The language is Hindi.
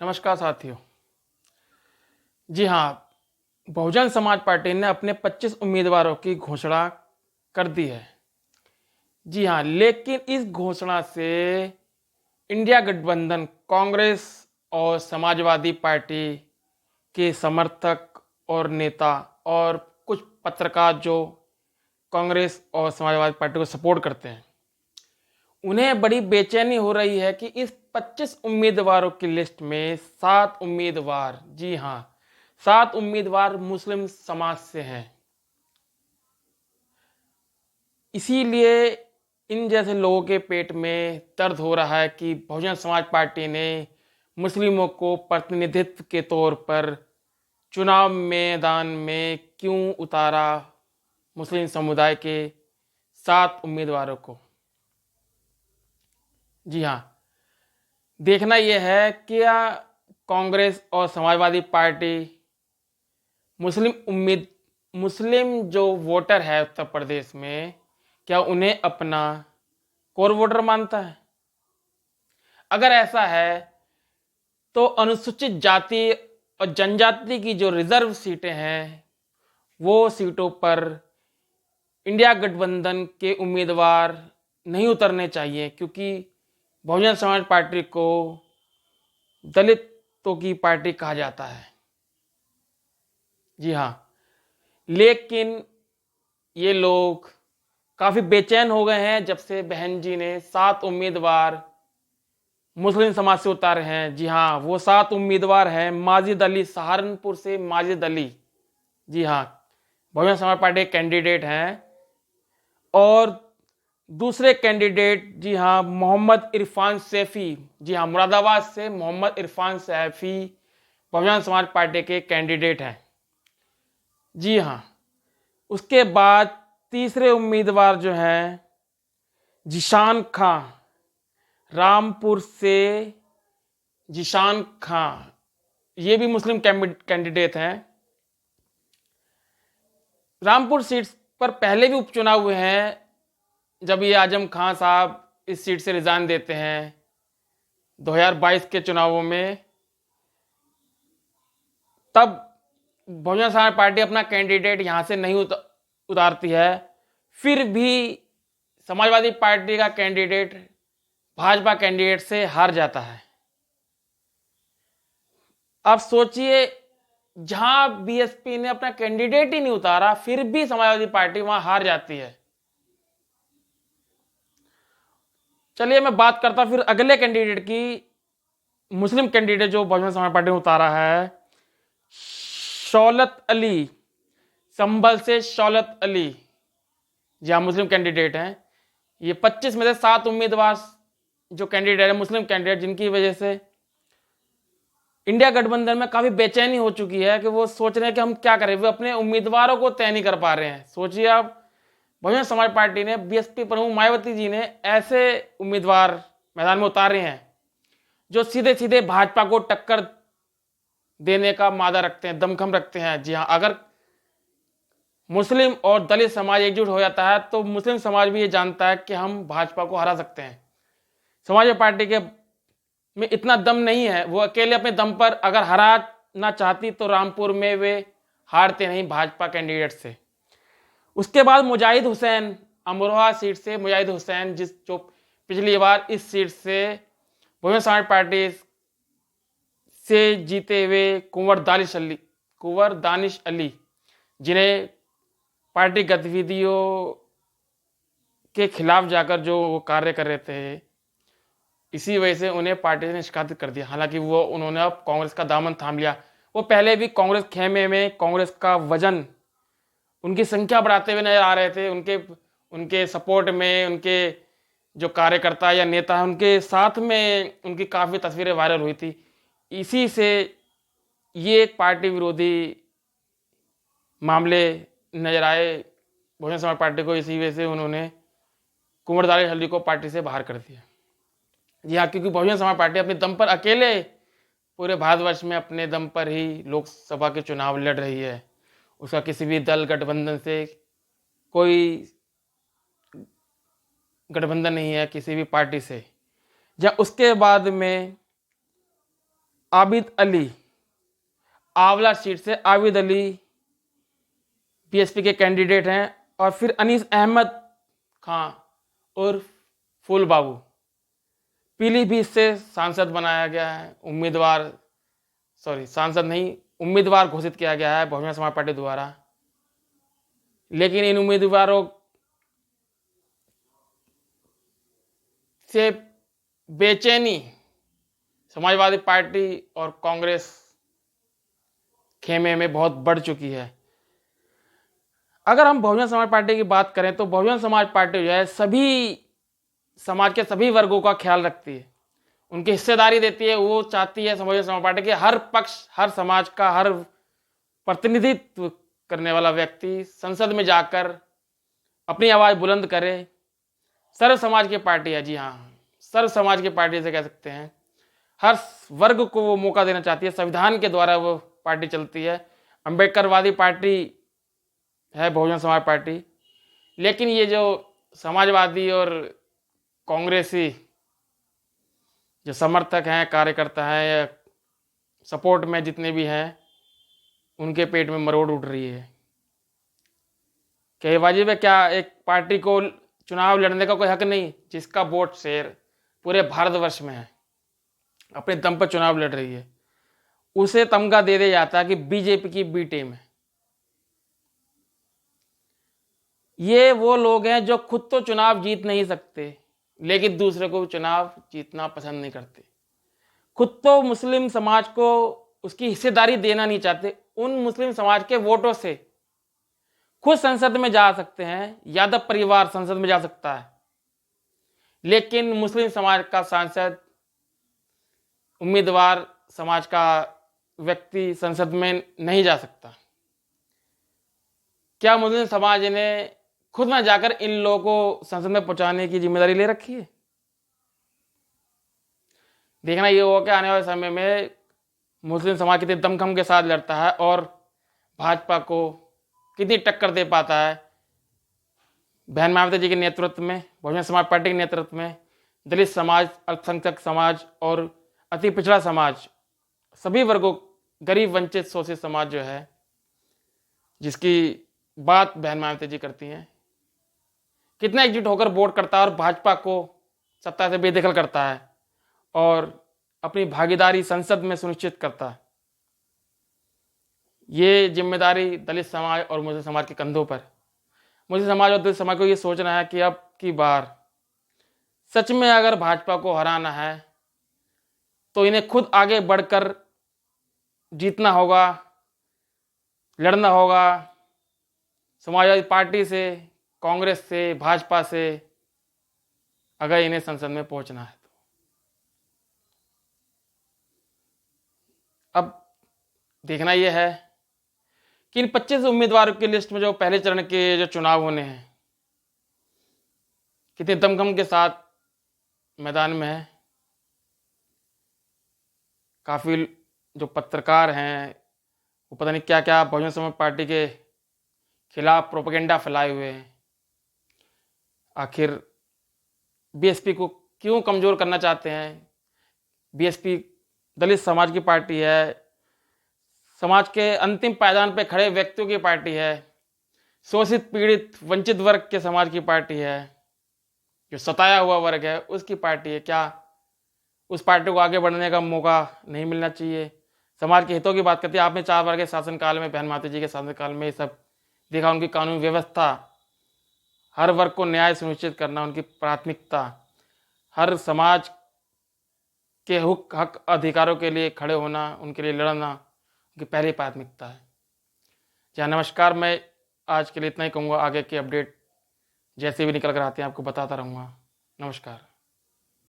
नमस्कार साथियों। जी हाँ, बहुजन समाज पार्टी ने अपने 25 उम्मीदवारों की घोषणा कर दी है। जी हाँ, लेकिन इस घोषणा से इंडिया गठबंधन कांग्रेस और समाजवादी पार्टी के समर्थक और नेता और कुछ पत्रकार जो कांग्रेस और समाजवादी पार्टी को सपोर्ट करते हैं, उन्हें बड़ी बेचैनी हो रही है कि इस 25 उम्मीदवारों की लिस्ट में 7 उम्मीदवार, जी हाँ, 7 उम्मीदवार मुस्लिम समाज से हैं। इसीलिए इन जैसे लोगों के पेट में दर्द हो रहा है कि बहुजन समाज पार्टी ने मुस्लिमों को प्रतिनिधित्व के तौर पर चुनाव मैदान में क्यों उतारा, मुस्लिम समुदाय के 7 उम्मीदवारों को। जी हाँ, देखना यह है कि क्या कांग्रेस और समाजवादी पार्टी मुस्लिम जो वोटर है उत्तर प्रदेश में, क्या उन्हें अपना कोर वोटर मानता है? अगर ऐसा है तो अनुसूचित जाति और जनजाति की जो रिजर्व सीटें हैं, वो सीटों पर इंडिया गठबंधन के उम्मीदवार नहीं उतरने चाहिए, क्योंकि बहुजन समाज पार्टी को दलितों की पार्टी कहा जाता है। जी हाँ, लेकिन ये लोग काफ़ी बेचैन हो गए हैं जब से बहन जी ने 7 उम्मीदवार मुस्लिम समाज से उतारे हैं। जी हाँ, वो 7 उम्मीदवार हैं माजिद अली, सहारनपुर से माजिद अली। जी हाँ, बहुजन समाज पार्टी के कैंडिडेट हैं। और दूसरे कैंडिडेट, जी हाँ, मोहम्मद इरफान सैफी। जी हाँ, मुरादाबाद से मोहम्मद इरफान सैफी बहुजन समाज पार्टी के कैंडिडेट हैं। जी हाँ, उसके बाद तीसरे उम्मीदवार जो हैं जिशान खां, रामपुर से जिशान खां, ये भी मुस्लिम कैंडिडेट हैं। रामपुर सीट पर पहले भी उपचुनाव हुए हैं, जब ये आजम खां साहब इस सीट से रिजाइन देते हैं 2022 के चुनावों में, तब बहुजन समाज पार्टी अपना कैंडिडेट यहां से नहीं उतारती है। फिर भी समाजवादी पार्टी का कैंडिडेट भाजपा कैंडिडेट से हार जाता है। आप सोचिए, जहां बीएसपी ने अपना कैंडिडेट ही नहीं उतारा, फिर भी समाजवादी पार्टी वहां हार जाती है। चलिए मैं बात करता फिर अगले कैंडिडेट की, मुस्लिम कैंडिडेट जो बहुजन समाज पार्टी ने उतारा है, शौलत अली, संभल से शौलत अली। जी हाँ, मुस्लिम कैंडिडेट हैं। ये 25 में से 7 उम्मीदवार जो कैंडिडेट है मुस्लिम कैंडिडेट, जिनकी वजह से इंडिया गठबंधन में काफी बेचैनी हो चुकी है कि वो सोच रहे हैं कि हम क्या करें, वो अपने उम्मीदवारों को तय नहीं कर पा रहे हैं। सोचिए आप, बहुजन समाज पार्टी ने, बीएसपी प्रमुख मायावती जी ने ऐसे उम्मीदवार मैदान में उतारे हैं जो सीधे सीधे भाजपा को टक्कर देने का मादा रखते हैं, दमखम रखते हैं। जी हाँ, अगर मुस्लिम और दलित समाज एकजुट हो जाता है तो मुस्लिम समाज भी ये जानता है कि हम भाजपा को हरा सकते हैं। समाजवादी पार्टी के में इतना दम नहीं है, वो अकेले अपने दम पर अगर हराना चाहती तो रामपुर में वे हारते नहीं भाजपा कैंडिडेट से। उसके बाद मुजाहिद हुसैन, अमरोहा सीट से मुजाहिद हुसैन, जो पिछली बार इस सीट से बहुजन समाज पार्टी से जीते हुए कुंवर दानिश अली, जिन्हें पार्टी गतिविधियों के खिलाफ जाकर जो वो कार्य कर रहे थे, इसी वजह से उन्हें पार्टी ने निष्कासित कर दिया। हालांकि उन्होंने अब कांग्रेस का दामन थाम लिया। वो पहले भी कांग्रेस खेमे में कांग्रेस का वजन, उनकी संख्या बढ़ाते हुए नजर आ रहे थे। उनके सपोर्ट में उनके जो कार्यकर्ता या नेता हैं, उनके साथ में उनकी काफ़ी तस्वीरें वायरल हुई थी। इसी से ये एक पार्टी विरोधी मामले नजर आए बहुजन समाज पार्टी को। इसी वजह से उन्होंने कुंवर दानिश अली को पार्टी से बाहर कर दिया। जी हाँ, क्योंकि बहुजन समाज पार्टी अपने दम पर अकेले पूरे भारतवर्ष में अपने दम पर ही लोकसभा के चुनाव लड़ रही है। उसका किसी भी दल गठबंधन से कोई गठबंधन नहीं है, किसी भी पार्टी से। या उसके बाद में आबिद अली, आंवला सीट से आबिद अली बीएसपी के कैंडिडेट हैं। और फिर अनीस अहमद खां और फूल बाबू पीलीभीत से सांसद बनाया गया है, सांसद नहीं, उम्मीदवार घोषित किया गया है बहुजन समाज पार्टी द्वारा। लेकिन इन उम्मीदवारों से बेचैनी समाजवादी पार्टी और कांग्रेस खेमे में बहुत बढ़ चुकी है। अगर हम बहुजन समाज पार्टी की बात करें तो बहुजन समाज पार्टी जो है सभी समाज के सभी वर्गों का ख्याल रखती है, उनकी हिस्सेदारी देती है। वो चाहती है बहुजन समाज पार्टी के हर पक्ष, हर समाज का हर प्रतिनिधित्व करने वाला व्यक्ति संसद में जाकर अपनी आवाज बुलंद करे। सर्व समाज की पार्टी है, जी हाँ, सर्व समाज की पार्टी से कह सकते हैं। हर वर्ग को वो मौका देना चाहती है, संविधान के द्वारा वो पार्टी चलती है। अंबेडकरवादी पार्टी है बहुजन समाज पार्टी। लेकिन ये जो समाजवादी और कांग्रेसी जो समर्थक हैं, कार्यकर्ता हैं या सपोर्ट में जितने भी हैं, उनके पेट में मरोड़ उठ रही है। क्या ये वाजिब है? क्या एक पार्टी को चुनाव लड़ने का कोई हक नहीं, जिसका वोट शेयर पूरे भारतवर्ष में है, अपने दम पर चुनाव लड़ रही है, उसे तमगा दे दिया जाता है कि बीजेपी की बी टीम है। ये वो लोग हैं जो खुद तो चुनाव जीत नहीं सकते, लेकिन दूसरे को चुनाव जीतना पसंद नहीं करते। खुद तो मुस्लिम समाज को उसकी हिस्सेदारी देना नहीं चाहते, उन मुस्लिम समाज के वोटों से खुद संसद में जा सकते हैं, यादव परिवार संसद में जा सकता है, लेकिन मुस्लिम समाज का सांसद, उम्मीदवार समाज का व्यक्ति संसद में नहीं जा सकता। क्या मुस्लिम समाज ने खुद ना जाकर इन लोगों को संसद में पहुंचाने की जिम्मेदारी ले रखी है? देखना ये होगा कि आने वाले समय में मुस्लिम समाज कितने दमखम के साथ लड़ता है और भाजपा को कितनी टक्कर दे पाता है। बहन मायावती जी के नेतृत्व में, बहुजन समाज पार्टी के नेतृत्व में दलित समाज, अल्पसंख्यक समाज और अति पिछड़ा समाज, सभी वर्गों, गरीब वंचित शोषित समाज जो है, जिसकी बात बहन मायावती जी करती हैं, कितना एकजुट होकर वोट करता है और भाजपा को सत्ता से बेदखल करता है और अपनी भागीदारी संसद में सुनिश्चित करता है। ये जिम्मेदारी दलित समाज और मुस्लिम समाज के कंधों पर। मुस्लिम समाज और दलित समाज को ये सोचना है कि अब की बार सच में अगर भाजपा को हराना है तो इन्हें खुद आगे बढ़कर जीतना होगा, लड़ना होगा समाजवादी पार्टी से, कांग्रेस से, भाजपा से, अगर इन्हें संसद में पहुंचना है तो। अब देखना यह है कि इन 25 उम्मीदवारों की लिस्ट में जो पहले चरण के जो चुनाव होने हैं, कितने दमखम के साथ मैदान में है। काफी जो पत्रकार हैं वो पता नहीं क्या क्या बहुजन समाज पार्टी के खिलाफ प्रोपेगेंडा फैलाए हुए हैं। आखिर बीएसपी को क्यों कमजोर करना चाहते हैं? बीएसपी दलित समाज की पार्टी है, समाज के अंतिम पायदान पे खड़े व्यक्तियों की पार्टी है, शोषित पीड़ित वंचित वर्ग के समाज की पार्टी है, जो सताया हुआ वर्ग है उसकी पार्टी है। क्या उस पार्टी को आगे बढ़ने का मौका नहीं मिलना चाहिए? समाज के हितों की बात करती है। आपने 4 बार के शासनकाल में, बहन माता जी के शासनकाल में, ये सब देखा। उनकी कानून व्यवस्था, हर वर्ग को न्याय सुनिश्चित करना उनकी प्राथमिकता, हर समाज के हक अधिकारों के लिए खड़े होना, उनके लिए लड़ना उनकी पहली प्राथमिकता है। जी नमस्कार, मैं आज के लिए इतना ही कहूँगा। आगे की अपडेट जैसे भी निकल कर आते हैं आपको बताता रहूँगा। नमस्कार।